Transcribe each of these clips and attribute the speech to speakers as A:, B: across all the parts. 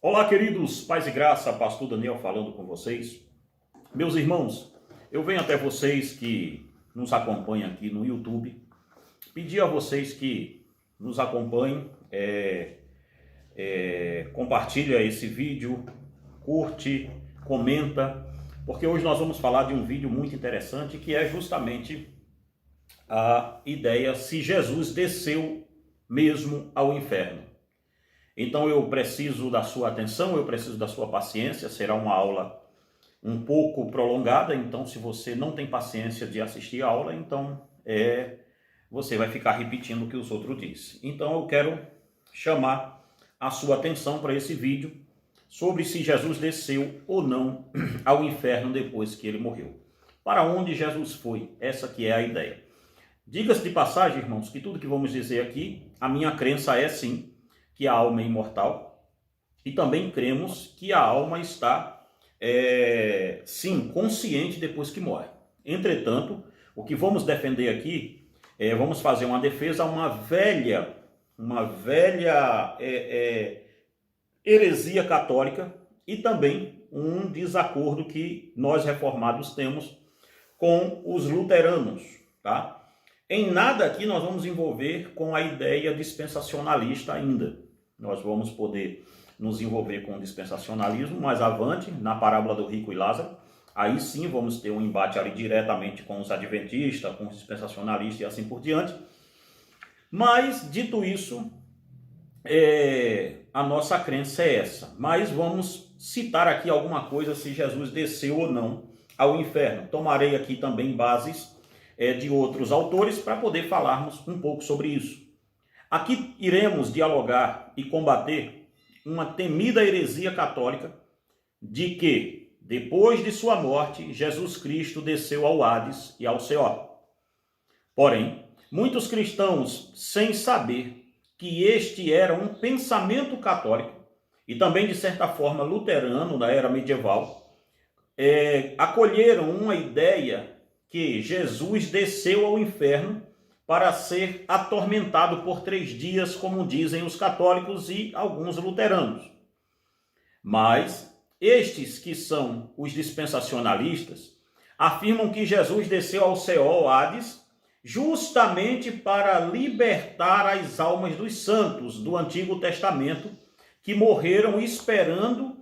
A: Olá, queridos pais e graça, pastor Daniel falando com vocês. Meus irmãos, eu venho até vocês que nos acompanham aqui no YouTube, pedir a vocês que nos acompanhem, compartilha esse vídeo, curte, comenta, porque hoje nós vamos falar de um vídeo muito interessante que é justamente a ideia se Jesus desceu mesmo ao inferno. Então eu preciso da sua atenção, eu preciso da sua paciência, será uma aula um pouco prolongada, então se você não tem paciência de assistir a aula, então você vai ficar repetindo o que os outros dizem. Então eu quero chamar a sua atenção para esse vídeo sobre se Jesus desceu ou não ao inferno depois que ele morreu. Para onde Jesus foi? Essa que é a ideia. Diga-se de passagem, irmãos, que tudo que vamos dizer aqui, a minha crença é sim, que a alma é imortal, e também cremos que a alma está, sim, consciente depois que morre. Entretanto, o que vamos defender aqui, vamos fazer uma defesa a uma velha heresia católica e também um desacordo que nós reformados temos com os luteranos, tá? Em nada aqui nós vamos envolver com a ideia dispensacionalista ainda. Nós vamos poder nos envolver com o dispensacionalismo mais avante, na parábola do rico e Lázaro. Aí sim vamos ter um embate ali diretamente com os adventistas, com os dispensacionalistas e assim por diante. Mas, dito isso, a nossa crença é essa. Mas vamos citar aqui alguma coisa se Jesus desceu ou não ao inferno. Tomarei aqui também bases de outros autores para poder falarmos um pouco sobre isso. Aqui iremos dialogar e combater uma temida heresia católica de que, depois de sua morte, Jesus Cristo desceu ao Hades e ao Seol. Porém, muitos cristãos, sem saber que este era um pensamento católico e também, de certa forma, luterano na era medieval, acolheram uma ideia que Jesus desceu ao inferno para ser atormentado por 3 dias, como dizem os católicos e alguns luteranos. Mas estes que são os dispensacionalistas afirmam que Jesus desceu ao Seol, Hades, justamente para libertar as almas dos santos do Antigo Testamento que morreram esperando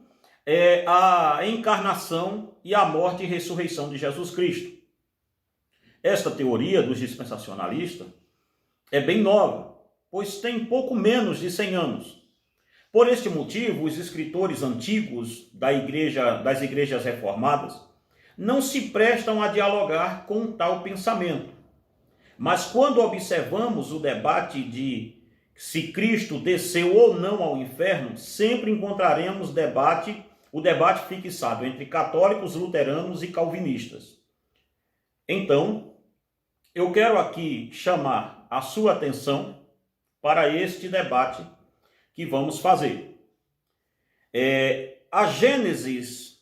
A: a encarnação e a morte e ressurreição de Jesus Cristo. Esta teoria dos dispensacionalistas é bem nova, pois tem pouco menos de 100 anos. Por este motivo, os escritores antigos das igrejas reformadas não se prestam a dialogar com tal pensamento. Mas quando observamos o debate de se Cristo desceu ou não ao inferno, sempre encontraremos o debate fixado entre católicos, luteranos e calvinistas. Então, eu quero aqui chamar a sua atenção para este debate que vamos fazer. A Gênesis,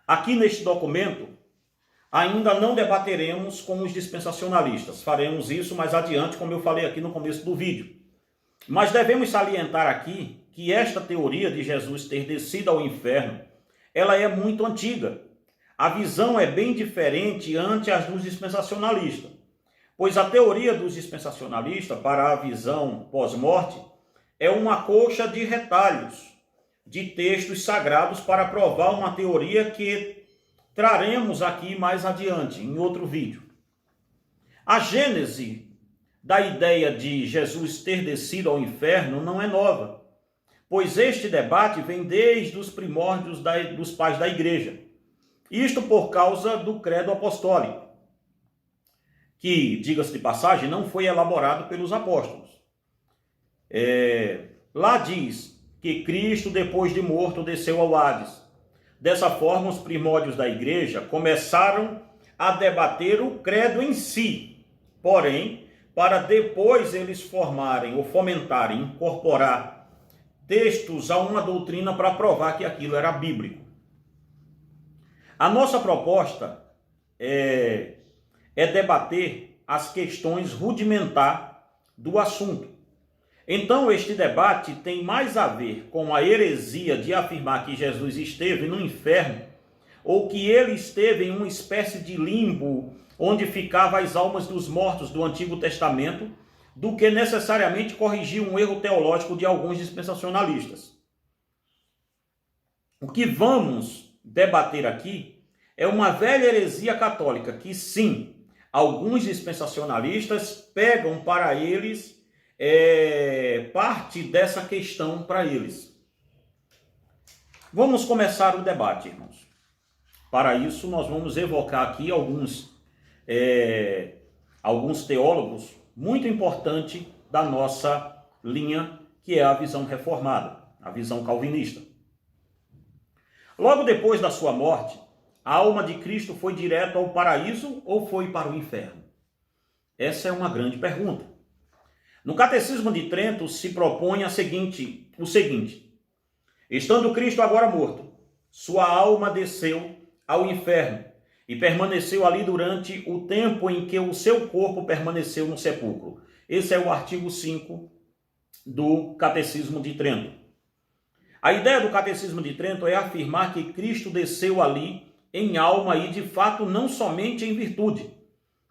A: aqui neste documento, ainda não debateremos com os dispensacionalistas. Faremos isso mais adiante, como eu falei aqui no começo do vídeo. Mas devemos salientar aqui que esta teoria de Jesus ter descido ao inferno, ela é muito antiga. A visão é bem diferente ante as dos dispensacionalistas, pois a teoria dos dispensacionalistas para a visão pós-morte é uma colcha de retalhos de textos sagrados para provar uma teoria que traremos aqui mais adiante, em outro vídeo. A gênese da ideia de Jesus ter descido ao inferno não é nova, pois este debate vem desde os primórdios dos pais da igreja. Isto por causa do credo apostólico, que, diga-se de passagem, não foi elaborado pelos apóstolos. Lá diz que Cristo, depois de morto, desceu ao Hades. Dessa forma, os primórdios da igreja começaram a debater o credo em si, porém, para depois eles formarem ou fomentarem, incorporar textos a uma doutrina para provar que aquilo era bíblico. A nossa proposta é debater as questões rudimentares do assunto. Então, este debate tem mais a ver com a heresia de afirmar que Jesus esteve no inferno, ou que ele esteve em uma espécie de limbo, onde ficavam as almas dos mortos do Antigo Testamento, do que necessariamente corrigir um erro teológico de alguns dispensacionalistas. O que vamos debater aqui é uma velha heresia católica que, sim, alguns dispensacionalistas pegam para eles parte dessa questão para eles. Vamos começar o debate, irmãos. Para isso, nós vamos evocar aqui alguns teólogos muito importantes da nossa linha, que é a visão reformada, a visão calvinista. Logo depois da sua morte, a alma de Cristo foi direto ao paraíso ou foi para o inferno? Essa é uma grande pergunta. No Catecismo de Trento se propõe o seguinte: estando Cristo agora morto, sua alma desceu ao inferno e permaneceu ali durante o tempo em que o seu corpo permaneceu no sepulcro. Esse é o artigo 5 do Catecismo de Trento. A ideia do Catecismo de Trento é afirmar que Cristo desceu ali em alma e de fato não somente em virtude.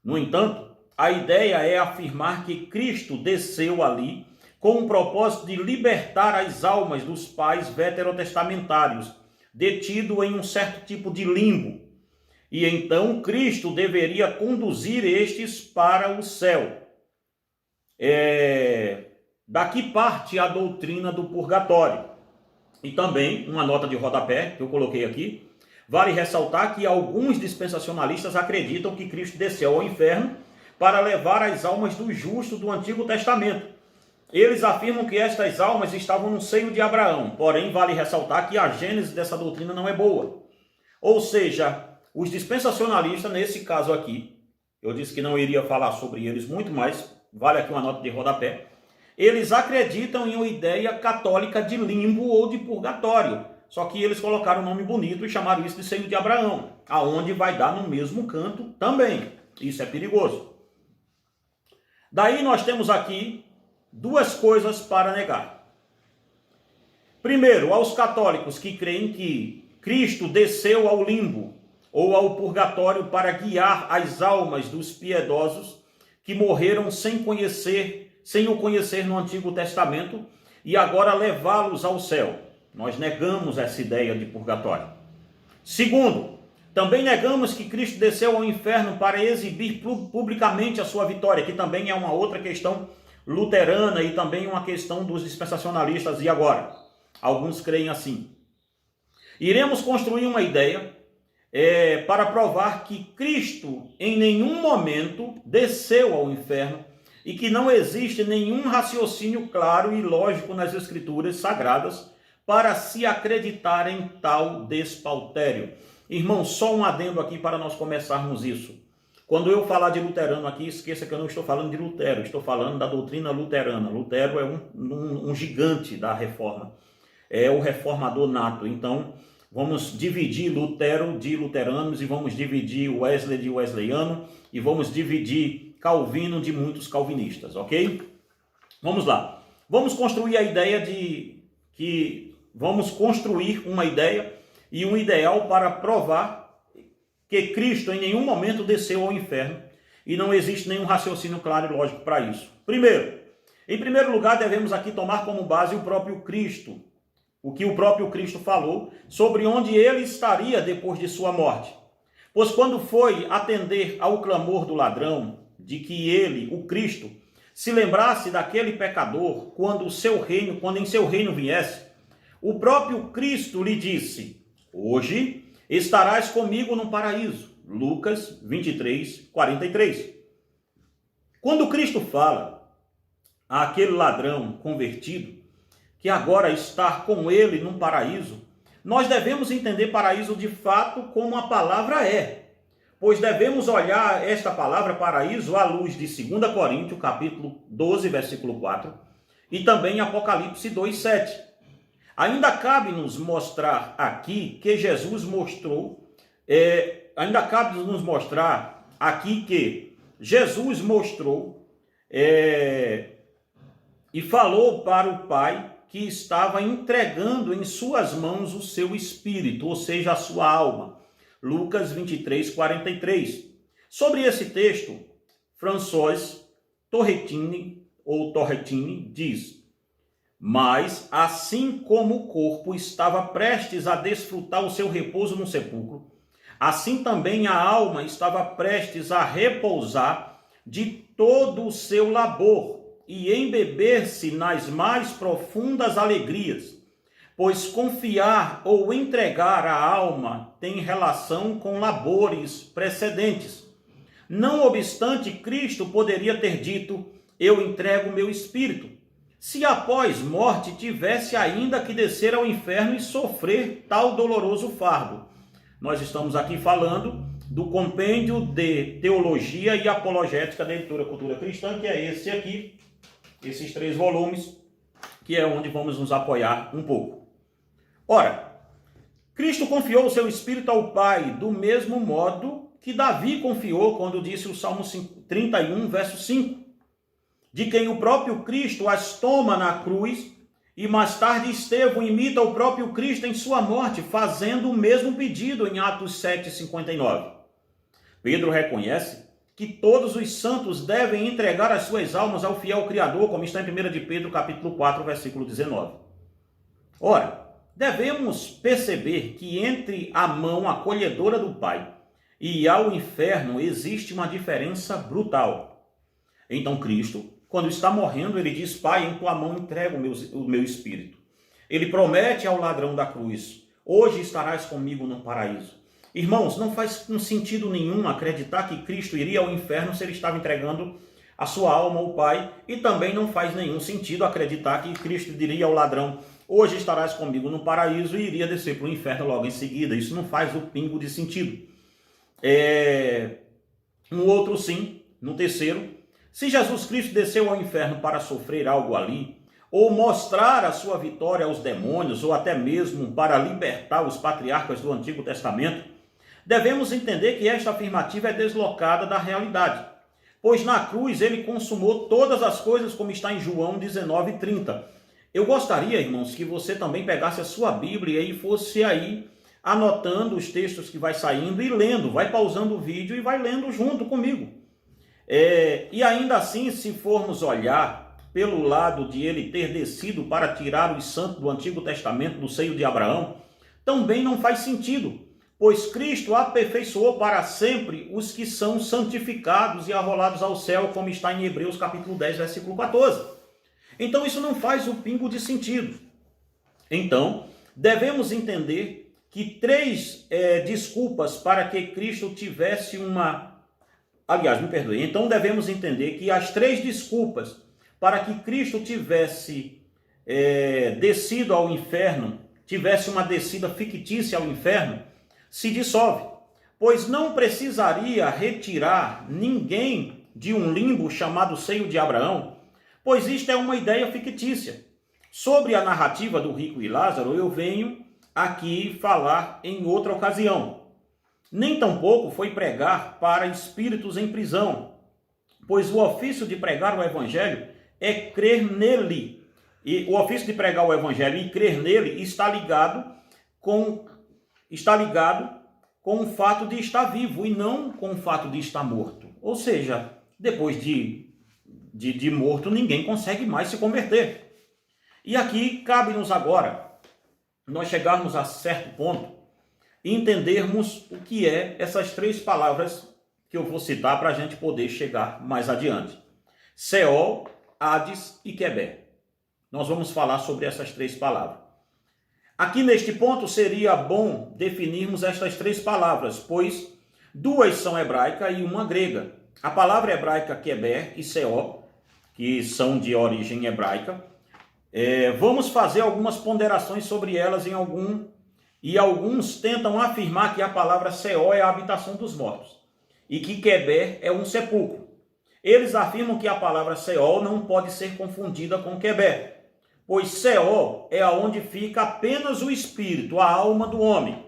A: No entanto, a ideia é afirmar que Cristo desceu ali com o propósito de libertar as almas dos pais veterotestamentários, detidos em um certo tipo de limbo. E então Cristo deveria conduzir estes para o céu. Daqui parte a doutrina do purgatório. E também, uma nota de rodapé que eu coloquei aqui, vale ressaltar que alguns dispensacionalistas acreditam que Cristo desceu ao inferno para levar as almas dos justos do Antigo Testamento. Eles afirmam que estas almas estavam no seio de Abraão, porém vale ressaltar que a gênese dessa doutrina não é boa. Ou seja, os dispensacionalistas, nesse caso aqui, eu disse que não iria falar sobre eles muito, mas vale aqui uma nota de rodapé, eles acreditam em uma ideia católica de limbo ou de purgatório, só que eles colocaram um nome bonito e chamaram isso de seio de Abraão, aonde vai dar no mesmo canto também. Isso é perigoso. Daí nós temos aqui duas coisas para negar. Primeiro, aos católicos que creem que Cristo desceu ao limbo ou ao purgatório para guiar as almas dos piedosos que morreram sem o conhecer no Antigo Testamento e agora levá-los ao céu. Nós negamos essa ideia de purgatório. Segundo, também negamos que Cristo desceu ao inferno para exibir publicamente a sua vitória, que também é uma outra questão luterana e também uma questão dos dispensacionalistas. E agora? Alguns creem assim. Iremos construir uma ideia para provar que Cristo em nenhum momento desceu ao inferno e que não existe nenhum raciocínio claro e lógico nas Escrituras Sagradas para se acreditar em tal despautério. Irmão, só um adendo aqui para nós começarmos isso. Quando eu falar de luterano aqui, esqueça que eu não estou falando de Lutero, estou falando da doutrina luterana. Lutero é um gigante da reforma, é o reformador nato. Então, vamos dividir Lutero de luteranos e vamos dividir Wesley de wesleyano e vamos dividir Calvino de muitos calvinistas, ok? Vamos lá. Vamos construir a ideia vamos construir uma ideia e um ideal para provar que Cristo em nenhum momento desceu ao inferno e não existe nenhum raciocínio claro e lógico para isso. Em primeiro lugar, devemos aqui tomar como base o próprio Cristo, o que o próprio Cristo falou sobre onde ele estaria depois de sua morte. Pois quando foi atender ao clamor do ladrão, de que ele, o Cristo, se lembrasse daquele pecador quando em seu reino viesse, o próprio Cristo lhe disse: hoje estarás comigo no paraíso. Lucas 23, 43. Quando Cristo fala àquele ladrão convertido que agora está com ele no paraíso, nós devemos entender paraíso de fato como a palavra é. Pois devemos olhar esta palavra paraíso à luz de 2 Coríntios, capítulo 12, versículo 4, e também Apocalipse 2, 7. Ainda cabe nos mostrar aqui que Jesus mostrou, e falou para o Pai que estava entregando em suas mãos o seu espírito, ou seja, a sua alma. Lucas 23, 43. Sobre esse texto, François Torretini diz: mas assim como o corpo estava prestes a desfrutar o seu repouso no sepulcro, assim também a alma estava prestes a repousar de todo o seu labor e embeber-se nas mais profundas alegrias, pois confiar ou entregar a alma tem relação com labores precedentes. Não obstante, Cristo poderia ter dito: eu entrego meu espírito, se após morte tivesse ainda que descer ao inferno e sofrer tal doloroso fardo. Nós estamos aqui falando do Compêndio de Teologia e Apologética da Editora Cultura Cristã, que é esse aqui, esses 3 volumes, que é onde vamos nos apoiar um pouco. Ora, Cristo confiou o seu Espírito ao Pai do mesmo modo que Davi confiou quando disse o Salmo 31, verso 5, de quem o próprio Cristo as toma na cruz, e mais tarde Estevão imita o próprio Cristo em sua morte, fazendo o mesmo pedido em Atos 7:59. Pedro reconhece que todos os santos devem entregar as suas almas ao fiel Criador, como está em 1 de Pedro, capítulo 4, versículo 19. Ora, devemos perceber que entre a mão acolhedora do Pai e ao inferno existe uma diferença brutal. Então Cristo, quando está morrendo, ele diz: Pai, em tua mão entrego o meu espírito. Ele promete ao ladrão da cruz: hoje estarás comigo no paraíso. Irmãos, não faz sentido nenhum acreditar que Cristo iria ao inferno se ele estava entregando a sua alma ao Pai, e também não faz nenhum sentido acreditar que Cristo diria ao ladrão: hoje estarás comigo no paraíso, e iria descer para o inferno logo em seguida. Isso não faz o pingo de sentido. Um outro sim, no terceiro: se Jesus Cristo desceu ao inferno para sofrer algo ali, ou mostrar a sua vitória aos demônios, ou até mesmo para libertar os patriarcas do Antigo Testamento, devemos entender que esta afirmativa é deslocada da realidade, pois na cruz ele consumou todas as coisas, como está em João 19:30. Eu gostaria, irmãos, que você também pegasse a sua Bíblia e fosse aí anotando os textos que vai saindo e lendo, vai pausando o vídeo e vai lendo junto comigo. E ainda assim, se formos olhar pelo lado de ele ter descido para tirar os santos do Antigo Testamento do seio de Abraão, também não faz sentido, pois Cristo aperfeiçoou para sempre os que são santificados e arrolados ao céu, como está em Hebreus capítulo 10, versículo 14. Então isso não faz o pingo de sentido. Então, devemos entender que 3 desculpas para que Cristo tivesse Então devemos entender que as 3 desculpas para que Cristo tivesse descido ao inferno, tivesse uma descida fictícia ao inferno, se dissolve, pois não precisaria retirar ninguém de um limbo chamado seio de Abraão, pois isto é uma ideia fictícia. Sobre a narrativa do rico e Lázaro, eu venho aqui falar em outra ocasião. Nem tampouco foi pregar para espíritos em prisão, pois o ofício de pregar o evangelho é crer nele. E o ofício de pregar o evangelho e crer nele está ligado com o fato de estar vivo e não com o fato de estar morto. Ou seja, depois de morto, ninguém consegue mais se converter. E aqui cabe-nos agora nós chegarmos a certo ponto e entendermos o que é essas 3 palavras que eu vou citar para a gente poder chegar mais adiante. Seol, Hades e Queber. Nós vamos falar sobre essas 3 palavras. Aqui neste ponto seria bom definirmos estas 3 palavras, pois 2 são hebraica e uma grega. A palavra hebraica Queber e Seol, que são de origem hebraica, vamos fazer algumas ponderações sobre elas e alguns tentam afirmar que a palavra Seol é a habitação dos mortos e que Queber é um sepulcro. Eles afirmam que a palavra Seol não pode ser confundida com Queber, pois Seol é aonde fica apenas o espírito, a alma do homem,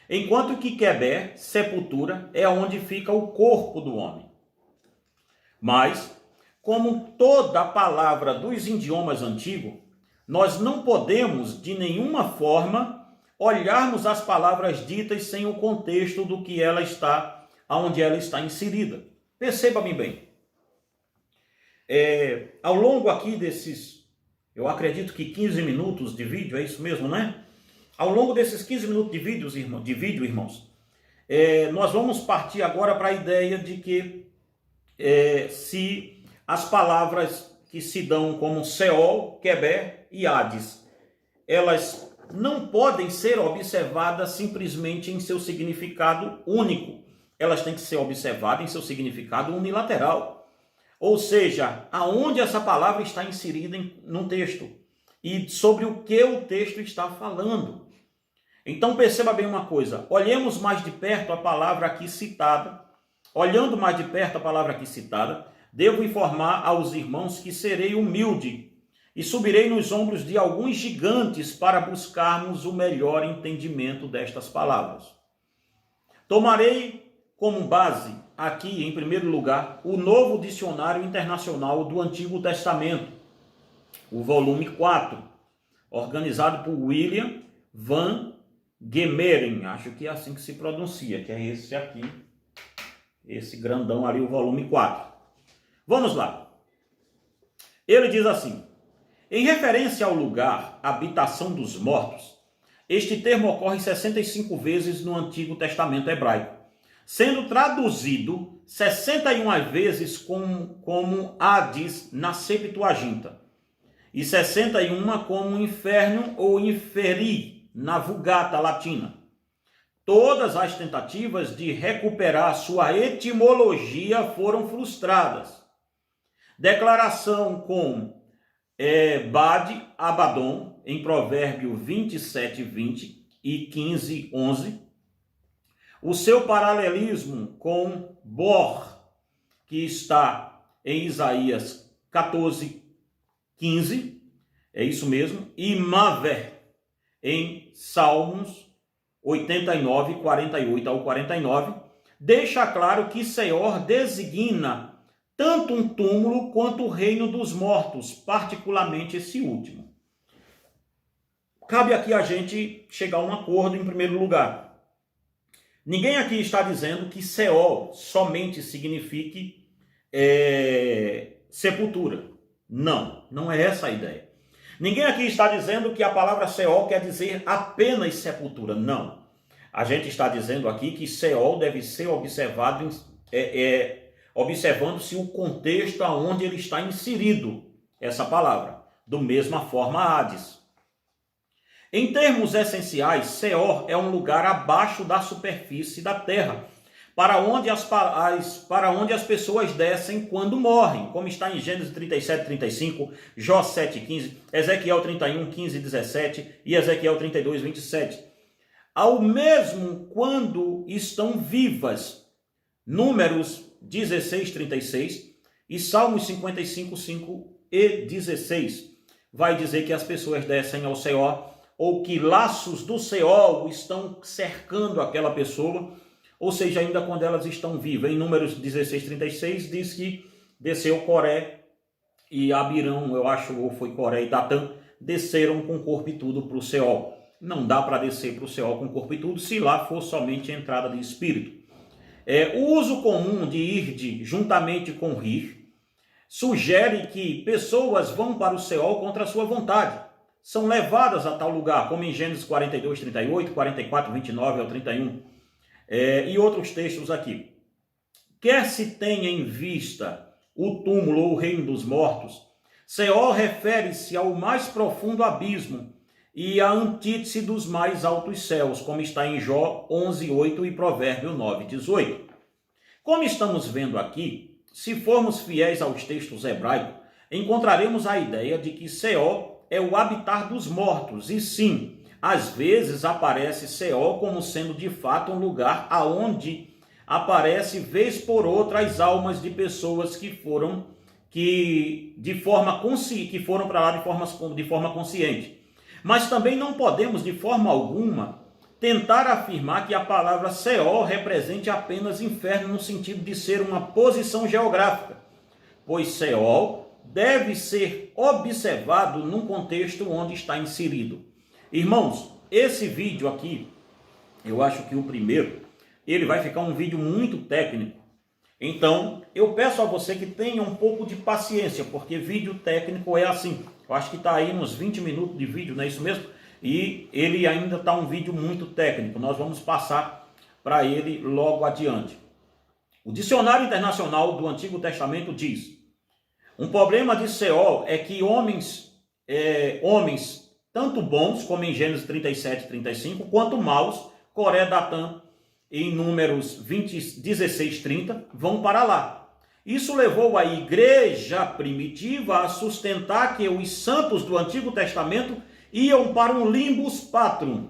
A: enquanto que Queber, sepultura, é onde fica o corpo do homem. Mas, como toda palavra dos idiomas antigos, nós não podemos de nenhuma forma olharmos as palavras ditas sem o contexto do que ela está, aonde ela está inserida. Perceba-me bem. Ao longo aqui desses, eu acredito que 15 minutos de vídeo, é isso mesmo, né? Ao longo desses 15 minutos de vídeo, irmãos, nós vamos partir agora para a ideia de que se as palavras que se dão como Seol, Queber e Hades, elas não podem ser observadas simplesmente em seu significado único. Elas têm que ser observadas em seu significado unilateral. Ou seja, aonde essa palavra está inserida num texto e sobre o que o texto está falando. Então perceba bem uma coisa, olhemos mais de perto a palavra aqui citada. Olhando mais de perto a palavra aqui citada, devo informar aos irmãos que serei humilde e subirei nos ombros de alguns gigantes para buscarmos o melhor entendimento destas palavras. Tomarei como base, aqui em primeiro lugar, o Novo Dicionário Internacional do Antigo Testamento, o volume 4, organizado por William Van Gemeren, acho que é assim que se pronuncia, que é esse aqui, esse grandão ali, o volume 4. Vamos lá. Ele diz assim: em referência ao lugar, habitação dos mortos, este termo ocorre 65 vezes no Antigo Testamento hebraico, sendo traduzido 61 vezes como Hades na Septuaginta, e 61 como inferno ou inferi na Vulgata Latina. Todas as tentativas de recuperar sua etimologia foram frustradas. Declaração com Bade Abaddon, em Provérbio 27:20 e 15:11. O seu paralelismo com Bor, que está em Isaías 14:15, é isso mesmo, e Maver, em Salmos 89, 48 ao 49, deixa claro que Seor designa tanto um túmulo quanto o reino dos mortos, particularmente esse último. Cabe aqui a gente chegar a um acordo em primeiro lugar. Ninguém aqui está dizendo que Seol somente signifique sepultura. Não, não é essa a ideia. Ninguém aqui está dizendo que a palavra Seol quer dizer apenas sepultura. Não. A gente está dizendo aqui que Seol deve ser observado observando-se o contexto aonde ele está inserido, essa palavra. Do mesma forma, Hades. Em termos essenciais, Seor é um lugar abaixo da superfície da terra, para onde as pessoas descem quando morrem, como está em Gênesis 37:35, Jó 7:15, Ezequiel 31:15-17 e Ezequiel 32:27. Ao mesmo quando estão vivas, Números 16:36 e Salmos 55:5 e 16. Vai dizer que as pessoas descem ao Seol, ou que laços do Seol estão cercando aquela pessoa, ou seja, ainda quando elas estão vivas. Em Números 16:36 diz que desceu Coré e Abirão, eu acho, ou foi Coré e Datã, desceram com o corpo e tudo para o Seol. Não dá para descer para o Seol com o corpo e tudo, se lá for somente a entrada de espírito. O uso comum de irde juntamente com rir sugere que pessoas vão para o Seol contra a sua vontade. São levadas a tal lugar, como em Gênesis 42:38, 44:29 ao 31, e outros textos aqui. Quer se tenha em vista o túmulo ou o reino dos mortos, Seol refere-se ao mais profundo abismo e a antítese dos mais altos céus, como está em Jó 11:8 e Provérbio 9:18. Como estamos vendo aqui, se formos fiéis aos textos hebraicos, encontraremos a ideia de que Seol é o habitar dos mortos, e sim, às vezes aparece Seol como sendo de fato um lugar aonde aparece vez por outra as almas de pessoas que foram para lá de forma consciente. Mas também não podemos, de forma alguma, tentar afirmar que a palavra Seol represente apenas inferno no sentido de ser uma posição geográfica, pois Seol deve ser observado num contexto onde está inserido. Irmãos, esse vídeo aqui, eu acho que o primeiro, ele vai ficar um vídeo muito técnico. Então, eu peço a você que tenha um pouco de paciência, porque vídeo técnico é assim. Eu acho que está aí uns 20 minutos de vídeo, não é isso mesmo? E ele ainda está um vídeo muito técnico. Nós vamos passar para ele logo adiante. O Dicionário Internacional do Antigo Testamento diz: um problema de Seol é que homens tanto bons, como em Gênesis 37 e 35, quanto maus, Coré, Datã, em Números 16, 30, vão para lá. Isso levou a igreja primitiva a sustentar que os santos do Antigo Testamento iam para um limbus patrum,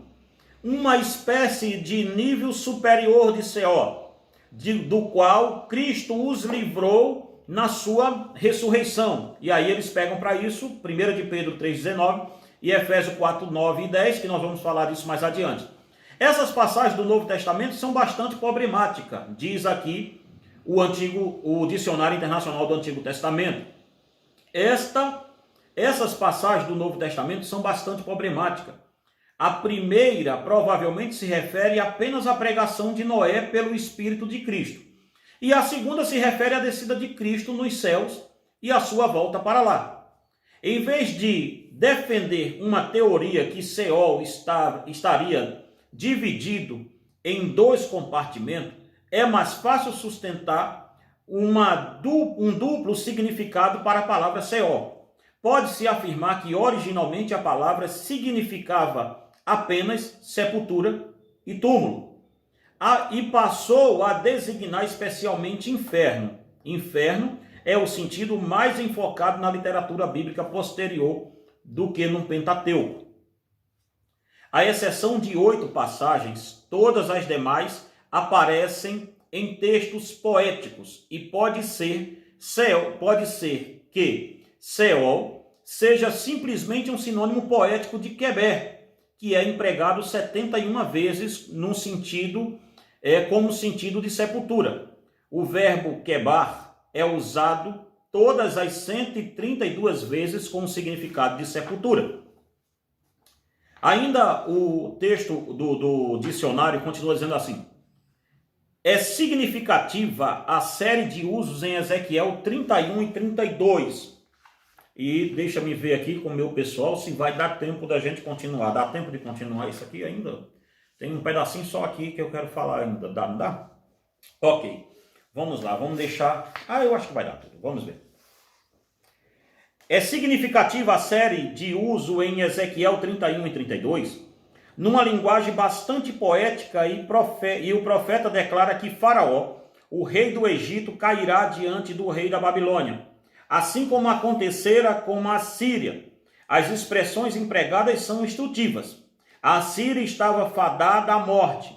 A: uma espécie de nível superior de Seol, do qual Cristo os livrou na sua ressurreição. E aí eles pegam para isso 1 de Pedro 3,19 e Efésios 4, 9 e 10, que nós vamos falar disso mais adiante. Essas passagens do Novo Testamento são bastante problemáticas, diz aqui o Dicionário Internacional do Antigo Testamento. Essas passagens do Novo Testamento são bastante problemáticas. A primeira provavelmente se refere apenas à pregação de Noé pelo Espírito de Cristo. E a segunda se refere à descida de Cristo nos céus e à sua volta para lá. Em vez de defender uma teoria que Seol estaria dividido em dois compartimentos, é mais fácil sustentar um duplo significado para a palavra Seol. Pode-se afirmar que originalmente a palavra significava apenas sepultura e túmulo, e passou a designar especialmente inferno. Inferno é o sentido mais enfocado na literatura bíblica posterior do que no Pentateuco. À exceção de 8 passagens, todas as demais aparecem em textos poéticos e pode ser que Seol seja simplesmente um sinônimo poético de Queber, que é empregado 71 vezes como sentido de sepultura. O verbo quebar é usado todas as 132 vezes com o significado de sepultura. Ainda o texto do dicionário continua dizendo assim: é significativa a série de usos em Ezequiel 31 e 32. E deixa-me ver aqui com o meu pessoal se vai dar tempo da gente continuar. Dá tempo de continuar isso aqui ainda? Tem um pedacinho só aqui que eu quero falar ainda. Dá, não dá? Ok. Vamos lá, vamos deixar... eu acho que vai dar tudo. Vamos ver. É significativa a série de uso em Ezequiel 31 e 32, numa linguagem bastante poética, e o profeta declara que Faraó, o rei do Egito, cairá diante do rei da Babilônia, assim como acontecera com a Síria. As expressões empregadas são instrutivas. A Síria estava fadada à morte.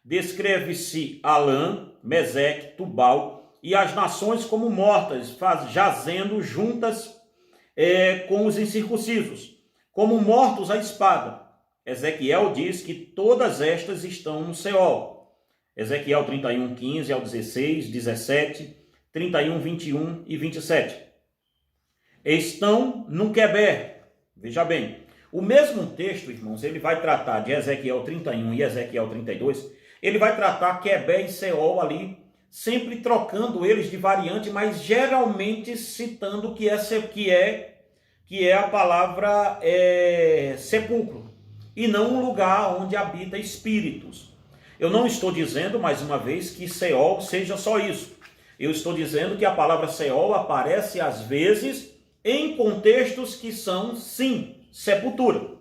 A: Descreve-se Alã, Meseque, Tubal e as nações como mortas, jazendo juntas com os incircuncisos, como mortos à espada. Ezequiel diz que todas estas estão no Seol. Ezequiel 31, 15 ao 16, 17, 31, 21 e 27. Estão no Queber. Veja bem, o mesmo texto, irmãos, ele vai tratar de Ezequiel 31 e Ezequiel 32, ele vai tratar Queber e Seol ali, sempre trocando eles de variante, mas geralmente citando que é a palavra sepulcro, e não um lugar onde habita espíritos. Eu não estou dizendo, mais uma vez, que Seol seja só isso. Eu estou dizendo que a palavra Seol aparece às vezes em contextos que são, sim, sepultura.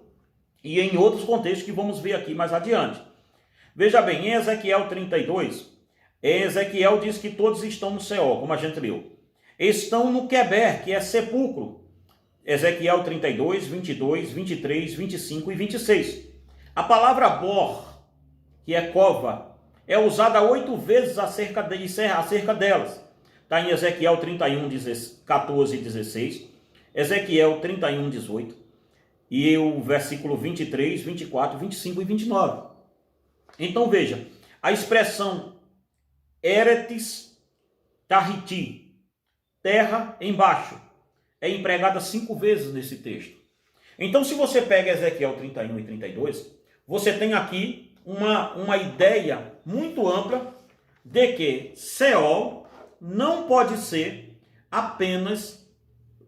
A: E em outros contextos que vamos ver aqui mais adiante. Veja bem, em Ezequiel 32, Ezequiel diz que todos estão no Seol, como a gente leu. Estão no Queber, que é sepulcro. Ezequiel 32, 22, 23, 25 e 26. A palavra bor, que é cova, é usada 8 vezes acerca delas. Está em Ezequiel 31, 14 e 16, Ezequiel 31, 18, e o versículo 23, 24, 25 e 29. Então veja, a expressão Eretes Tahiti terra embaixo. É empregada 5 vezes nesse texto. Então, se você pega Ezequiel 31 e 32, você tem aqui uma ideia muito ampla de que Seol não pode ser apenas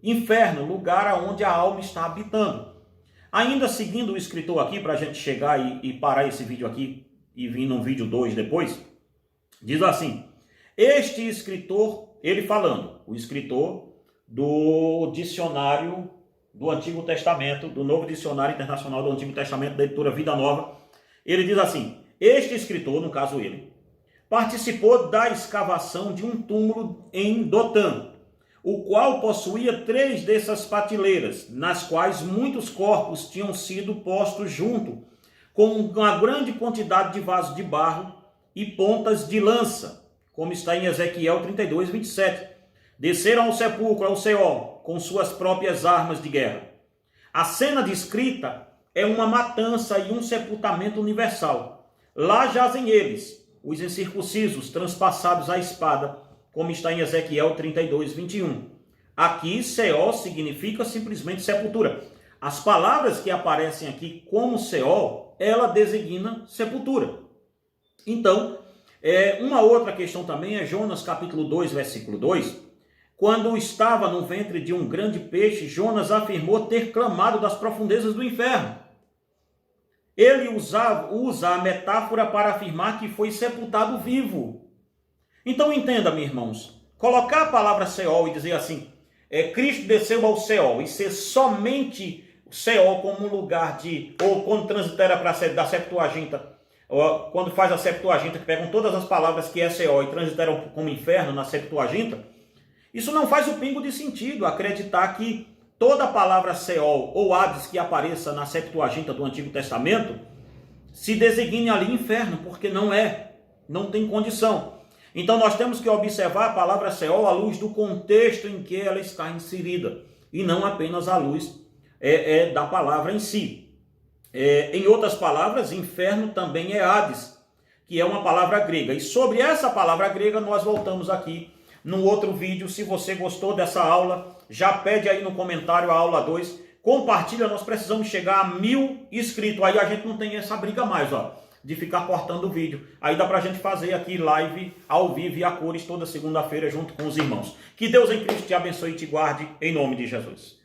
A: inferno, lugar onde a alma está habitando. Ainda seguindo o escritor aqui, para a gente chegar e parar esse vídeo aqui e vir no vídeo 2 depois, diz assim: este escritor, ele falando, o escritor do dicionário do Antigo Testamento, do Novo Dicionário Internacional do Antigo Testamento, da editora Vida Nova, ele diz assim: este escritor, no caso ele, participou da escavação de um túmulo em Dotã, o qual possuía 3 dessas prateleiras, nas quais muitos corpos tinham sido postos junto, com uma grande quantidade de vasos de barro e pontas de lança, como está em Ezequiel 32, 27. Desceram ao sepulcro, ao Seol, com suas próprias armas de guerra. A cena descrita é uma matança e um sepultamento universal. Lá jazem eles, os incircuncisos, transpassados à espada, como está em Ezequiel 32, 21. Aqui, Seol significa simplesmente sepultura. As palavras que aparecem aqui como Seol, ela designa sepultura. Então, uma outra questão também é Jonas capítulo 2, versículo 2. Quando estava no ventre de um grande peixe, Jonas afirmou ter clamado das profundezas do inferno. Ele usa a metáfora para afirmar que foi sepultado vivo. Então entenda, meus irmãos, colocar a palavra Seol e dizer assim, Cristo desceu ao Seol, e ser somente o Seol como um lugar de, ou quando transitera da Septuaginta, ou quando faz a Septuaginta, que pegam todas as palavras que é Seol e transiteram como inferno na Septuaginta, isso não faz o pingo de sentido, acreditar que toda a palavra Seol ou Hades que apareça na Septuaginta do Antigo Testamento se designe ali inferno, porque não tem condição. Então nós temos que observar a palavra Seol à luz do contexto em que ela está inserida, e não apenas à luz da palavra em si. Em outras palavras, inferno também é Hades, que é uma palavra grega. E sobre essa palavra grega nós voltamos aqui num outro vídeo. Se você gostou dessa aula, já pede aí no comentário a aula 2, compartilha, nós precisamos chegar a 1000 inscritos, aí a gente não tem essa briga mais, de ficar cortando o vídeo. Aí dá pra gente fazer aqui live ao vivo e a cores toda segunda-feira junto com os irmãos. Que Deus em Cristo te abençoe e te guarde, em nome de Jesus.